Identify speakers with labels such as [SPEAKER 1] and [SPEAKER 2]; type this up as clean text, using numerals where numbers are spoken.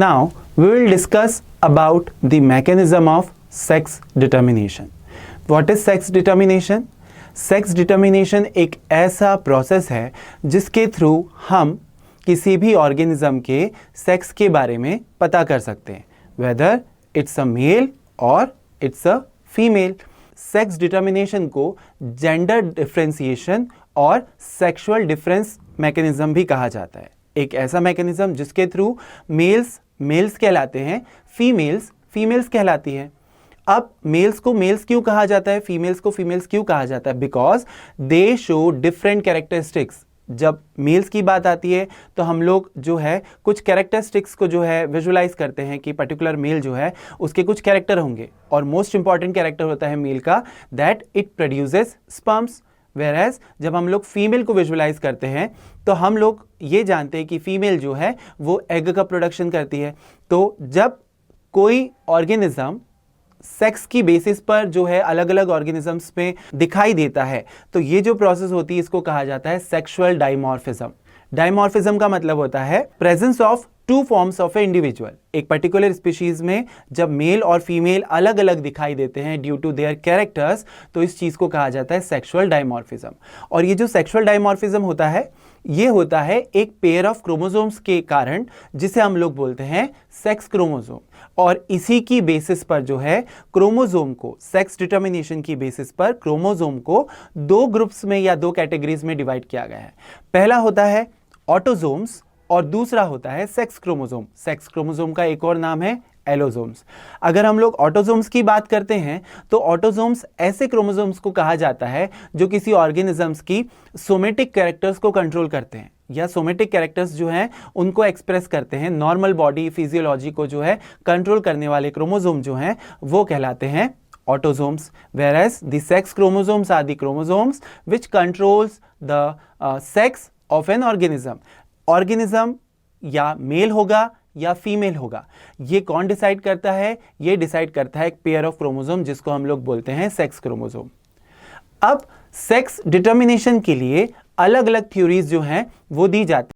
[SPEAKER 1] Now we will discuss about the mechanism of sex determination. What is sex determination? Sex determination एक ऐसा process है जिसके through हम किसी भी ऑर्गेनिज्म के सेक्स के बारे में पता कर सकते हैं, वेदर इट्स अ मेल और it's a female. Sex determination को जेंडर डिफरेंशिएशन और सेक्सुअल डिफरेंस मैकेनिज्म भी कहा जाता है। एक ऐसा मैकेनिज्म जिसके थ्रू मेल्स कहलाते हैं, फीमेल्स कहलाती हैं। अब मेल्स को मेल्स क्यों कहा जाता है, फीमेल्स को फीमेल्स क्यों कहा जाता है? Because they show different characteristics. जब मेल्स की बात आती है तो हम लोग जो है कुछ कैरेक्टरिस्टिक्स को जो है विजुलाइज करते हैं कि पर्टिकुलर मेल जो है उसके कुछ कैरेक्टर होंगे, और मोस्ट इंपॉर्टेंट कैरेक्टर होता है मेल का that it produces sperms. Whereas जब हम लोग फीमेल को विजुलाइज करते हैं तो हम लोग ये जानते हैं कि फीमेल जो है वो एग का प्रोडक्शन करती है। तो जब कोई ऑर्गेनिज्म सेक्स की बेसिस पर जो है अलग अलग ऑर्गेनिजम्स में दिखाई देता है तो ये जो प्रोसेस होती है इसको कहा जाता है सेक्सुअल डाइमॉर्फिज्म। डाइमॉर्फिज्म का मतलब होता है presence of two forms of A individual. एक पर्टिकुलर स्पीशीज में जब मेल और फीमेल अलग अलग दिखाई देते हैं ड्यू टू देयर कैरेक्टर्स, तो इस चीज को कहा जाता है सेक्सुअल डाइमॉर्फिज्म। और ये जो सेक्सुअल डाइमॉर्फिज्म होता है ये होता है एक पेयर ऑफ क्रोमोसोम्स के कारण, जिसे हम लोग बोलते हैं सेक्स क्रोमोसोम। और इसी की बेसिस पर जो है क्रोमोसोम को, सेक्स डिटर्मिनेशन की बेसिस पर क्रोमोसोम को दो ग्रुप्स में या दो कैटेगरीज में डिवाइड किया गया है। पहला होता है ऑटोसोम्स और दूसरा होता है सेक्स क्रोमोसोम। सेक्स क्रोमोसोम का एक और नाम है एलोसोम्स। अगर हम लोग ऑटोसोम्स की बात करते हैं तो ऑटोसोम्स ऐसे क्रोमोसोम्स को कहा जाता है जो किसी ऑर्गेनिजम्स की सोमेटिक कैरेक्टर्स को कंट्रोल करते हैं या सोमेटिक कैरेक्टर्स जो हैं उनको एक्सप्रेस करते हैं। नॉर्मल बॉडी फिजियोलॉजी को जो है कंट्रोल करने वाले क्रोमोसोम जो हैं वो कहलाते हैं autosomes, whereas the sex chromosomes are the chromosomes which controls the sex of an organism. Organism या मेल होगा या फीमेल होगा, ये कौन डिसाइड करता है? ये डिसाइड करता है एक पेयर ऑफ क्रोमोसोम जिसको हम लोग बोलते हैं सेक्स क्रोमोसोम। अब सेक्स डिटर्मिनेशन के लिए अलग अलग थ्योरीज जो हैं वो दी जाती